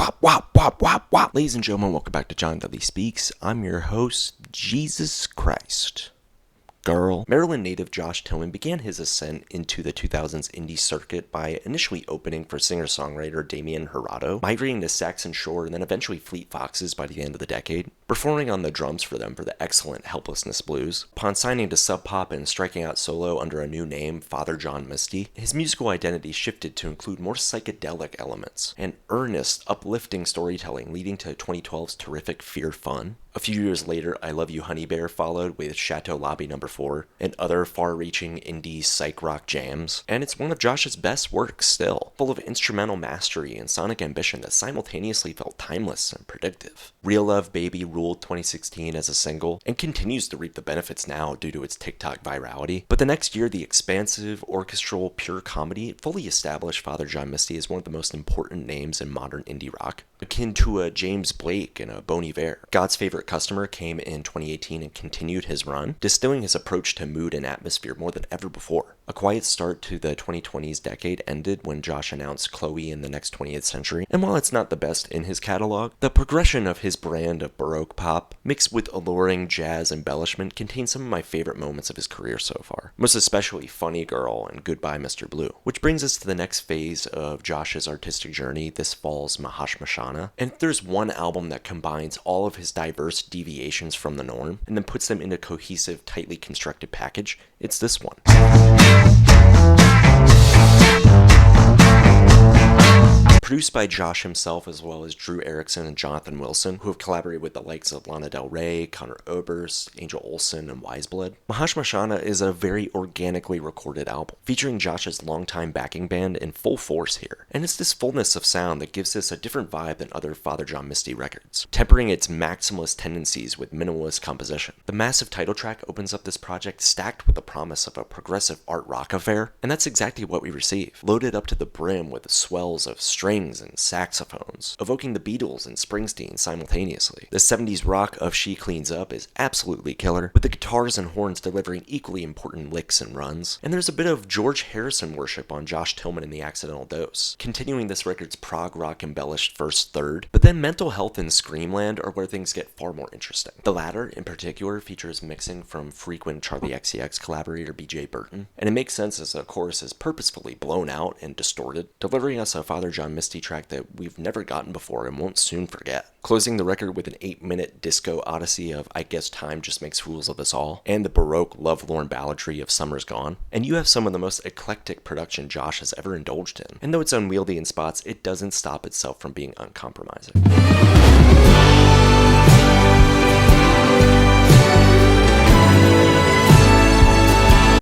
wop, wop, wop, wop, wop. Ladies and gentlemen, welcome back to John Dudley Speaks. I'm your host, Jesus Christ. Girl. Maryland native Josh Tillman began his ascent into the 2000s indie circuit by initially opening for singer-songwriter Damian Hirado, migrating to Saxon Shore, and then eventually Fleet Foxes by the end of the decade, performing on the drums for them for the excellent Helplessness Blues. Upon signing to Sub Pop and striking out solo under a new name, Father John Misty, his musical identity shifted to include more psychedelic elements and earnest, uplifting storytelling, leading to 2012's terrific Fear Fun. A few years later, I Love You Honey Bear followed with Chateau Lobby No. 4 and other far-reaching indie psych rock jams, and it's one of Josh's best works still, full of instrumental mastery and sonic ambition that simultaneously felt timeless and predictive. Real Love Baby ruled 2016 as a single and continues to reap the benefits now due to its TikTok virality, but the next year the expansive, orchestral, pure comedy fully established Father John Misty as one of the most important names in modern indie rock, akin to a James Blake and a Bon Iver. God's Favorite Customer came in 2018 and continued his run, distilling his approach to mood and atmosphere more than ever before. A quiet start to the 2020s decade ended when Josh announced Chloe in the Next 20th Century, and while it's not the best in his catalog, the progression of his brand of Baroque pop, mixed with alluring jazz embellishment, contains some of my favorite moments of his career so far, most especially Funny Girl and Goodbye Mr. Blue, which brings us to the next phase of Josh's artistic journey this fall's Mahashmashana. And if there's one album that combines all of his diverse deviations from the norm and then puts them in a cohesive, tightly constructed package, it's this one. Produced by Josh himself as well as Drew Erickson and Jonathan Wilson, who have collaborated with the likes of Lana Del Rey, Conor Oberst, Angel Olsen, and Wiseblood. Mahashmashana is a very organically recorded album, featuring Josh's longtime backing band in full force here. And it's this fullness of sound that gives this a different vibe than other Father John Misty records, tempering its maximalist tendencies with minimalist composition. The massive title track opens up this project stacked with the promise of a progressive art rock affair, and that's exactly what we receive, loaded up to the brim with the swells of strings and saxophones, evoking the Beatles and Springsteen simultaneously. The 70s rock of She Cleans Up is absolutely killer, with the guitars and horns delivering equally important licks and runs, and there's a bit of George Harrison worship on Josh Tillman in The Accidental Dose, continuing this record's prog rock embellished first third, but then Mental Health and Screamland are where things get far more interesting. The latter, in particular, features mixing from frequent Charlie XCX collaborator BJ Burton, and it makes sense as the chorus is purposefully blown out and distorted, delivering us a Father John Misty track that we've never gotten before and won't soon forget. Closing the record with an 8-minute disco odyssey of I Guess Time Just Makes Fools of Us All, and the Baroque lovelorn balladry of Summer's Gone, and you have some of the most eclectic production Josh has ever indulged in. And though it's unwieldy in spots, it doesn't stop itself from being uncompromising.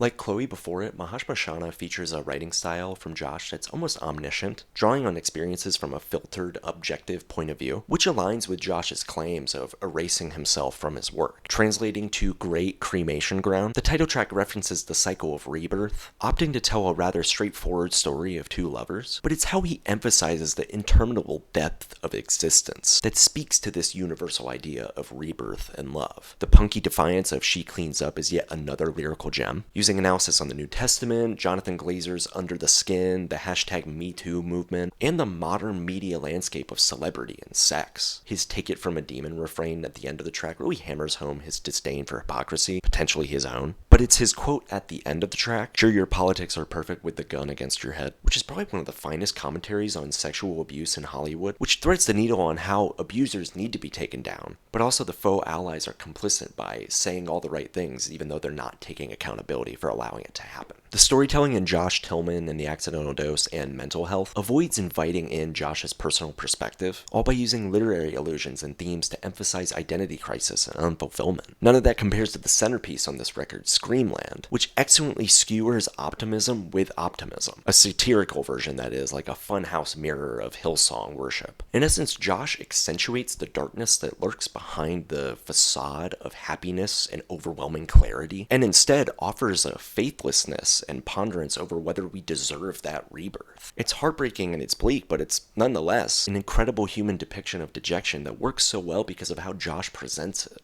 Like Chloe before it, Mahashmashana features a writing style from Josh that's almost omniscient, drawing on experiences from a filtered, objective point of view, which aligns with Josh's claims of erasing himself from his work. Translating to Great Cremation Ground, the title track references the cycle of rebirth, opting to tell a rather straightforward story of two lovers, but it's how he emphasizes the interminable depth of existence that speaks to this universal idea of rebirth and love. The punky defiance of She Cleans Up is yet another lyrical gem, using analysis on the New Testament, Jonathan Glazer's Under the Skin, the hashtag #MeToo movement, and the modern media landscape of celebrity and sex. His Take It From a Demon refrain at the end of the track really hammers home his disdain for hypocrisy, potentially his own. But it's his quote at the end of the track, "Sure your politics are perfect with the gun against your head," which is probably one of the finest commentaries on sexual abuse in Hollywood, which threads the needle on how abusers need to be taken down, but also the faux allies are complicit by saying all the right things even though they're not taking accountability for allowing it to happen. The storytelling in Josh Tillman and The Accidental Dose and Mental Health avoids inviting in Josh's personal perspective, all by using literary allusions and themes to emphasize identity crisis and unfulfillment. None of that compares to the centerpiece on this record, Screamland, which excellently skewers optimism with optimism. A satirical version, that is, like a funhouse mirror of Hillsong worship. In essence, Josh accentuates the darkness that lurks behind the facade of happiness and overwhelming clarity, and instead offers a faithlessness and ponderance over whether we deserve that rebirth. It's heartbreaking and it's bleak, but it's nonetheless an incredible human depiction of dejection that works so well because of how Josh presents it.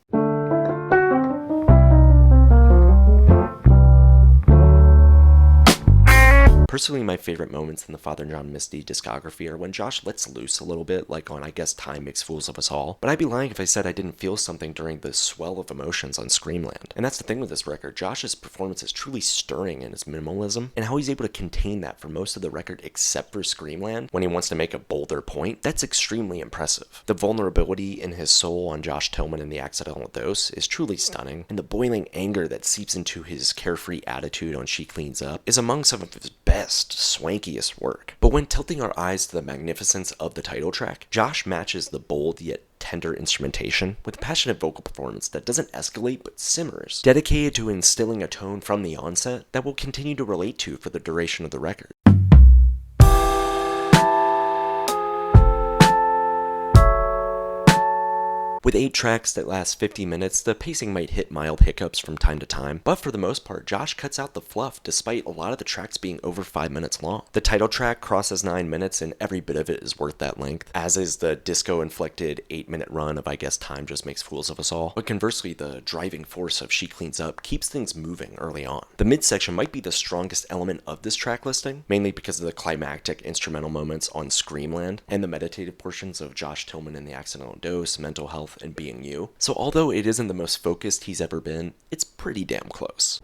Personally, my favorite moments in the Father John Misty discography are when Josh lets loose a little bit, like on I Guess Time Makes Fools of Us All, but I'd be lying if I said I didn't feel something during the swell of emotions on Screamland. And that's the thing with this record, Josh's performance is truly stirring in his minimalism, and how he's able to contain that for most of the record except for Screamland when he wants to make a bolder point, that's extremely impressive. The vulnerability in his soul on Josh Tillman in The Accidental Dose is truly stunning, and the boiling anger that seeps into his carefree attitude on She Cleans Up is among some of his best, swankiest work. But when tilting our eyes to the magnificence of the title track, Josh matches the bold yet tender instrumentation with a passionate vocal performance that doesn't escalate but simmers, dedicated to instilling a tone from the onset that we'll continue to relate to for the duration of the record. With 8 tracks that last 50 minutes, the pacing might hit mild hiccups from time to time, but for the most part, Josh cuts out the fluff despite a lot of the tracks being over 5 minutes long. The title track crosses 9 minutes and every bit of it is worth that length, as is the disco-inflected 8-minute run of I Guess Time Just Makes Fools of Us All. But conversely, the driving force of She Cleans Up keeps things moving early on. The midsection might be the strongest element of this track listing, mainly because of the climactic instrumental moments on Screamland and the meditative portions of Josh Tillman in The Accidental Dose, Mental Health, and Being You. So although it isn't the most focused he's ever been, it's pretty damn close.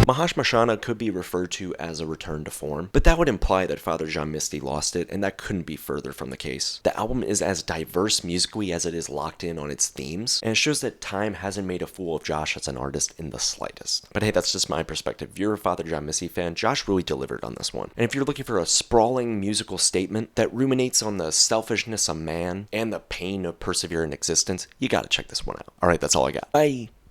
Mahashmashana could be referred to as a return to form, but that would imply that Father John Misty lost it, and that couldn't be further from the case. The album is as diverse musically as it is locked in on its themes, and it shows that time hasn't made a fool of Josh as an artist in the slightest. But hey, that's just my perspective. If you're a Father John Misty fan, Josh really delivered on this one. And if you're looking for a sprawling musical statement that ruminates on the selfishness of man and the pain of persevering existence, you gotta check this one out. Alright, that's all I got. Bye!